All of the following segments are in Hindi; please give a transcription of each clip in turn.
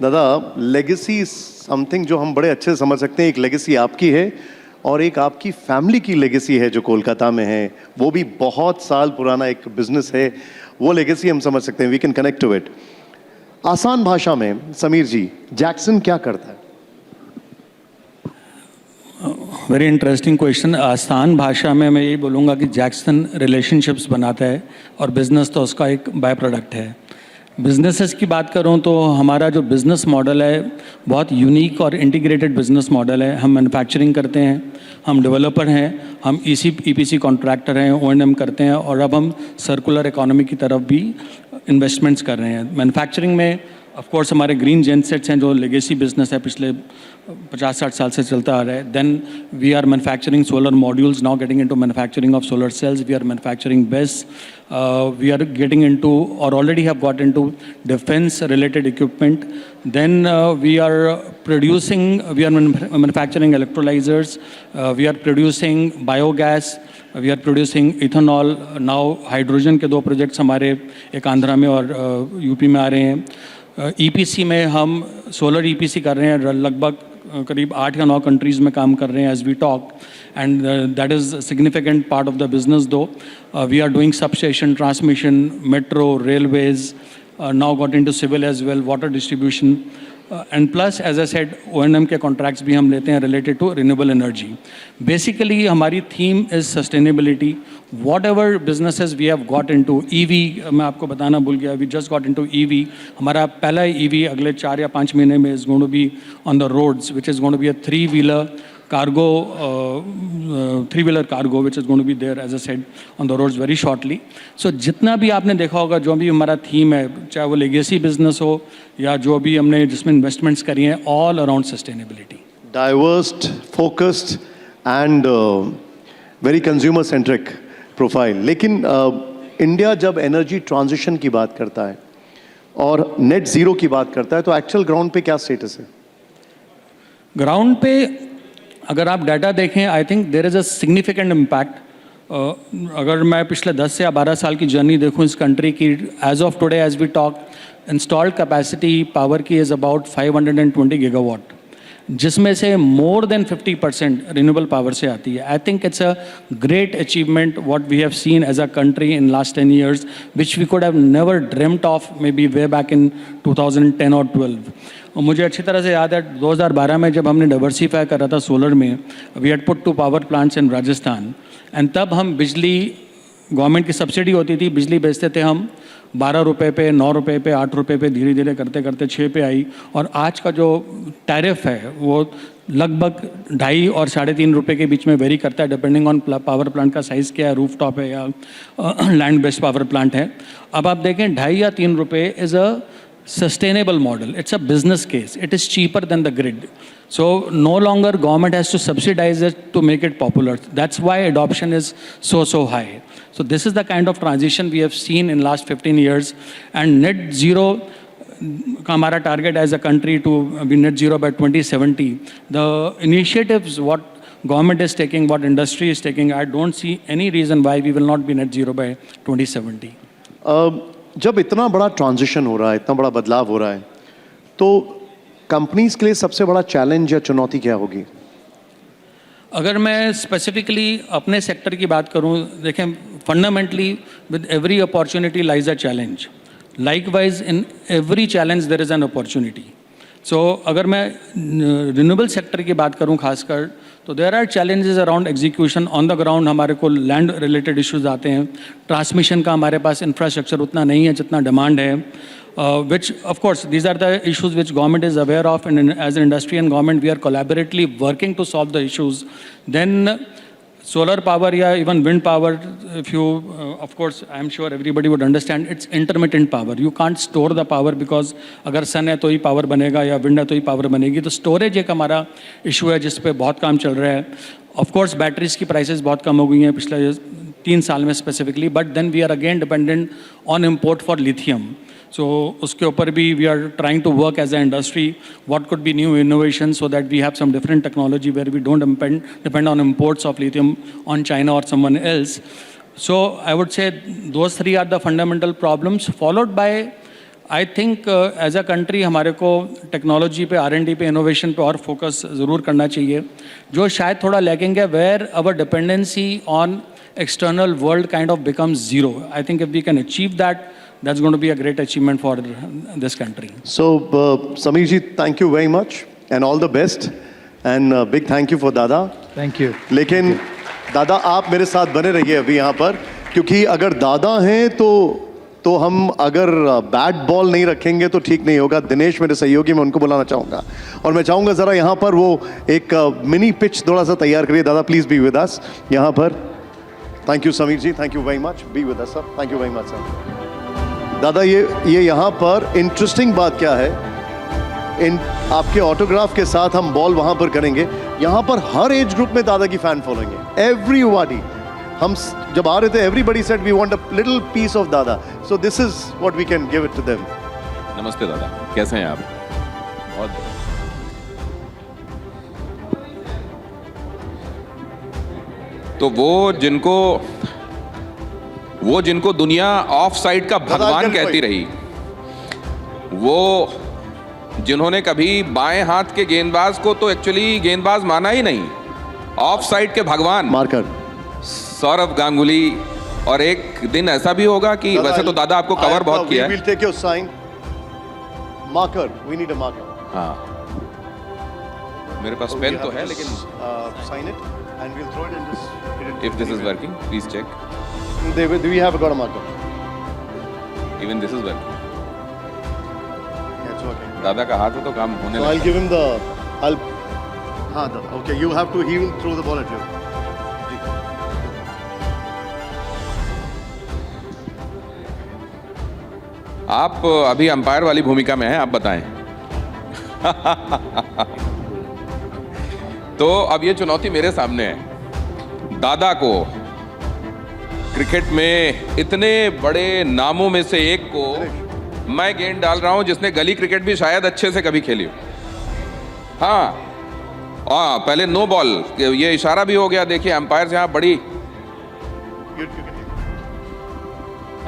दादा, लेगेसी समथिंग जो हम बड़े अच्छे से समझ सकते हैं. एक लेगेसी आपकी है और एक आपकी फैमिली की लेगेसी है जो कोलकाता में है. वो भी बहुत साल पुराना एक बिजनेस है. वो लेगेसी हम समझ सकते हैं. We can connect to it. आसान भाषा में समीर जी, जैक्सन क्या करता है? Very interesting question. आसान भाषा में मैं यही बोलूँगा कि जैक्सन रिलेशनशिप्स बनाता है और बिज़नेस तो उसका एक बाय प्रोडक्ट है. बिजनेसेस की बात करूं तो हमारा जो बिज़नेस मॉडल है बहुत यूनिक और इंटीग्रेटेड बिज़नेस मॉडल है. हम मैन्युफैक्चरिंग करते हैं, हम डेवलपर हैं, हम ईपीसी कॉन्ट्रैक्टर हैं, O&M करते हैं और अब हम सर्कुलर इकोनॉमी की तरफ भी इन्वेस्टमेंट्स कर रहे हैं. मैन्युफैक्चरिंग में ऑफ कोर्स हमारे ग्रीन जेनसेट्स हैं जो लेगेसी बिजनेस है, पिछले 50-60 साल से चलता आ रहा है. Then we are manufacturing solar modules, now getting into manufacturing of solar cells. We are manufacturing base. We are getting into or already have got into defense related equipment. Then we are manufacturing electrolyzers. We are producing biogas. We are producing ethanol. Now hydrogen के 2 प्रोजेक्ट्स हमारे एक आंध्रा में और यूपी में आ रहे हैं. EPC में हम सोलर EPC कर रहे हैं, लगभग करीब 8 या 9 कंट्रीज़ में काम कर रहे हैं as we talk. And that is significant part of the business. Though we are doing substation, transmission, metro, railways, now got into civil as well, water distribution. And plus as I said O&M के कॉन्ट्रैक्ट्स भी हम लेते हैं related to renewable energy. Basically हमारी theme is sustainability. Whatever businesses we have got into EV, मैं आपको बताना भूल गया, we just got into EV. हमारा पहला EV अगले 4 या 5 महीने में is going to be on the roads, which is going to be a 3-wheeler cargo which is going to be there, as I said, on the roads very shortly. So जितना भी आपने देखा होगा, जो भी हमारा थीम है, चाहे वो लेगेसी बिजनेस हो या जो भी हमने जिसमें इन्वेस्टमेंट्स करी हैं, all around sustainability. Divorced, focused and very consumer centric profile. लेकिन इंडिया जब एनर्जी ट्रांजिशन की बात करता है और नेट ज़ीरो की बात करता है तो एक्चुअल ग्राउंड पे क्या स्टेटस है? ग्राउंड पे अगर आप डाटा देखें, I think there is a significant impact. अगर मैं पिछले 10 या 12 साल की जर्नी देखूं इस कंट्री की, as of today as we talk, installed capacity power की इज़ अबाउट 520 गीगावाट, जिसमें से मोर देन 50% रिन्यूएबल पावर से आती है. I think it's a great achievement what we have seen as a country in last 10 years, which we could have never dreamed of maybe way back in 2010 और 12. और मुझे अच्छी तरह से याद है 2012 में जब हमने डाइवर्सीफाई करा था सोलर में, we had put 2 power plants in Rajasthan. And तब हम बिजली, गवर्नमेंट की सब्सिडी होती थी, बिजली बेचते थे हम 12 रुपये पे, 9 रुपये पे, 8 रुपये पे, धीरे धीरे करते करते 6 पे आई. और आज का जो टैरिफ है वो लगभग 2.5 और 3.5 रुपये के बीच में वेरी करता है, डिपेंडिंग ऑन पावर प्लांट का साइज़ क्या है, रूफ टॉप है या लैंड बेस्ड पावर प्लांट है. अब आप देखें 2.5 या 3 रुपये is a sustainable model. It's a business case. It is cheaper than the grid. So no longer government has to subsidize it to make it popular. That's why adoption is so high. So this is the kind of transition we have seen in last 15 years. And net zero का हमारा target as a country to be net zero by 2070. The initiatives what government is taking, what industry is taking, I don't see any reason why we will not be net zero by 2070. जब इतना बड़ा ट्रांजिशन हो रहा है, इतना बड़ा बदलाव हो रहा है, तो कंपनीज के लिए सबसे बड़ा चैलेंज या चुनौती क्या होगी? अगर मैं स्पेसिफिकली अपने सेक्टर की बात करूं, देखें fundamentally with every opportunity lies a challenge. Likewise in every challenge there is an opportunity. So अगर मैं रिन्यूएबल सेक्टर की बात करूं खासकर, तो there are challenges around execution on the ground. हमारे को लैंड रिलेटेड इश्यूज आते हैं, ट्रांसमिशन का हमारे पास इंफ्रास्ट्रक्चर उतना नहीं है जितना डिमांड है, which of course these are the issues which government is aware of, and as an industry and government we are collaboratively working to solve the issues. Then solar power या even wind power, if you of course I am sure everybody would understand, it's intermittent power. You can't store the power because अगर sun है तो ही power बनेगा या wind है तो ही power बनेगी. तो storage एक हमारा issue है जिस पे बहुत काम चल रहा है. Of course batteries की prices बहुत कम हो गई हैं पिछले 3 साल में specifically, but then we are again dependent on import for lithium. So उसके ऊपर भी we are trying to work as an industry what could be new innovations so that we have some different technology where we don't depend on imports of lithium on China or someone else. So I would say those 3 are the fundamental problems, followed by I think as a country हमारे को टेक्नोलॉजी पे, R&D पे, इनोवेशन पे और फोकस ज़रूर करना चाहिए, जो शायद थोड़ा लैकिंग है, where our dependency on external world kind of becomes zero. I think if we can achieve that, that's going to be a great achievement for this country. So, Sameer ji, thank you very much and all the best. And big thank you for दादा. Thank you. लेकिन दादा आप मेरे साथ बने रहिए अभी यहाँ पर, क्योंकि अगर दादा हैं तो हम अगर बैट बॉल नहीं रखेंगे तो ठीक नहीं होगा. दिनेश मेरे सहयोगी, मैं उनको बुलाना चाहूँगा और मैं चाहूँगा ज़रा यहाँ पर वो एक मिनी पिच थोड़ा सा तैयार करिए. दादा प्लीज़ बी विद अस यहाँ पर. Thank you Sameer ji, thank you very much. Be with us sir. Thank you very much sir. दादा ये यहाँ पर इंटरेस्टिंग बात क्या है, इन आपके ऑटोग्राफ के साथ हम बॉल वहाँ पर करेंगे. यहाँ पर हर एज ग्रुप में दादा की फैन फॉलोइंग है. एवरीबॉडी, हम जब आ रहे थे everybody said we want a little piece of Dada. So this is what we can give it to them. नमस्ते दादा, कैसे हैं आप? बहुत तो वो जिनको दुनिया ऑफ साइड का भगवान कहती रही, वो जिन्होंने कभी बाएं हाथ के गेंदबाज को तो एक्चुअली गेंदबाज माना ही नहीं, ऑफ साइड के भगवान मार्कर सौरव गांगुली. और एक दिन ऐसा भी होगा कि वैसे तो दादा आपको कवर बहुत किया है. We will take your sign. Marker. We need a marker. हाँ, मेरे पास पेन तो है, लेकिन sign it and we'll throw it and just hit it. if this is working, please check. We have got a marker. Even this is working. Yeah, it's working. दादा का हाथ है तो काम होने So I'll लगता give him the. हाँ दादा. Okay, you have to. He will throw the ball at you. जी. आप अभी अंपायर वाली भूमिका में हैं, आप बताएं. तो अब ये चुनौती मेरे सामने है. दादा को क्रिकेट में इतने बड़े नामों में से एक को मैं गेंद डाल रहा हूं जिसने गली क्रिकेट भी शायद अच्छे से कभी खेली हो. हाँ, पहले नो बॉल, ये इशारा भी हो गया. देखिए अंपायर से यहाँ बड़ी. You can take.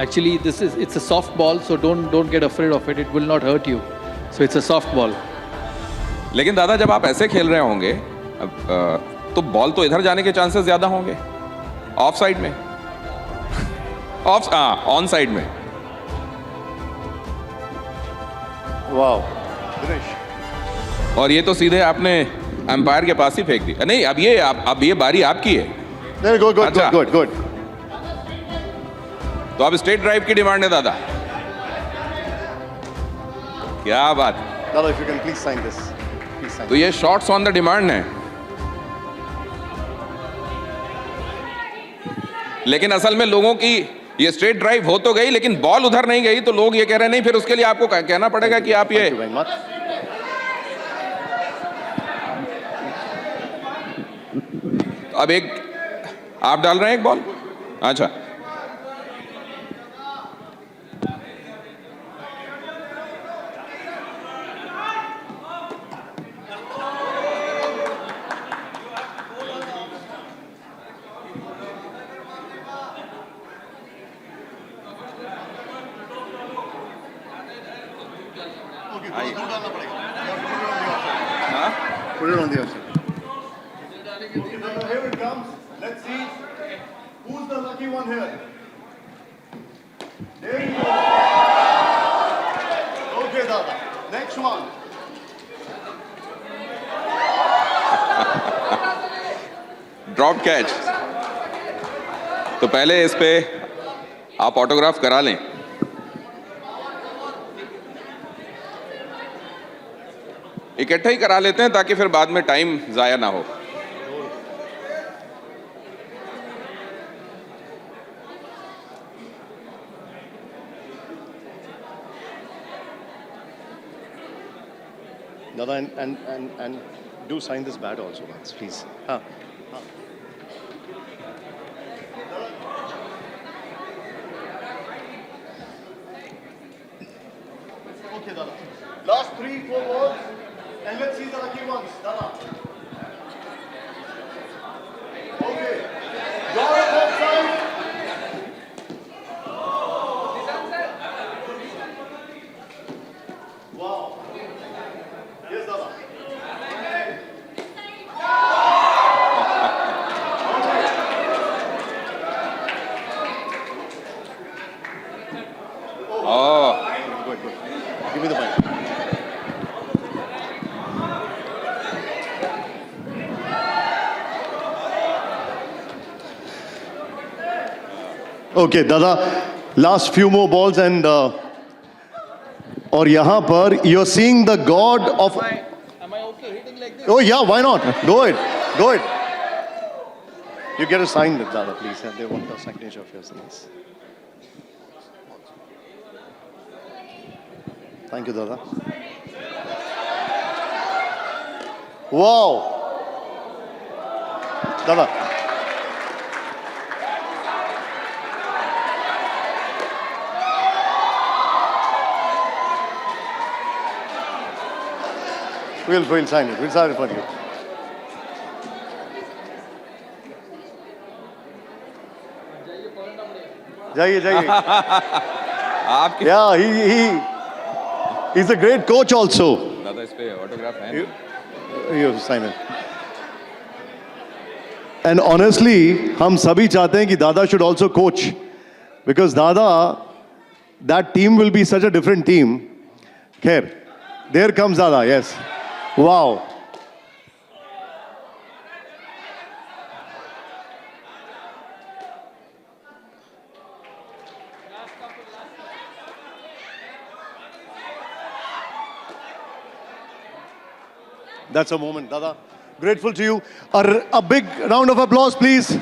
Actually, it's a soft ball, so don't get afraid of it. It will not hurt you. So it's a soft ball. लेकिन दादा जब आप ऐसे खेल रहे होंगे तो बॉल तो इधर जाने के चांसेस ज्यादा होंगे, ऑफ साइड में, ऑन साइड में. Wow. Dinesh. और ये तो सीधे आपने अंपायर के पास ही फेंक दी. नहीं, अब ये बारी आपकी है. There, good. अच्छा. Good. तो अब स्ट्रेट ड्राइव की डिमांड है दादा. क्या बात. Dada, if you can please sign this. Please sign. तो ये शॉट्स ऑन द डिमांड है. लेकिन असल में लोगों की ये स्ट्रेट ड्राइव हो तो गई, लेकिन बॉल उधर नहीं गई, तो लोग ये कह रहे हैं नहीं, फिर उसके लिए आपको कहना पड़ेगा कि आप ये. Thank you very much. अब एक आप डाल रहे हैं एक बॉल. अच्छा, Put it on the outside. Here it comes. Let's see who's the lucky one here. There you go. Okay, Dada. Next one. Drop catch. तो पहले इस पे आप ऑटोग्राफ करा लें. इकट्ठे ही करा लेते हैं ताकि फिर बाद में टाइम जाया ना हो. Dada, and do sign this bat also once, please. Okay, Dada. Last 3-4 balls, and let's see the lucky ones, Dada. Okay. Gaurav offside. Okay Dada, last few more balls and और यहां पर you are seeing the god of Am I okay hitting like this? Oh yeah, why not? Go it. Go it. You get a sign with Dada, please. And they want a signature of yours. Please. Thank you, Dada. Wow. Dada. We'll sign it. We'll sign it for you. जाइए जाइए. आपके Yeah, he's a great coach also. दादा इस पे ऑटोग्राफ है. You sign it. And honestly, हम सभी चाहते हैं कि दादा should also coach, because दादा, that team will be such a different team. Khair, there comes Dada. Yes. Wow. That's a moment, Dada. Grateful to you. A big round of applause, please.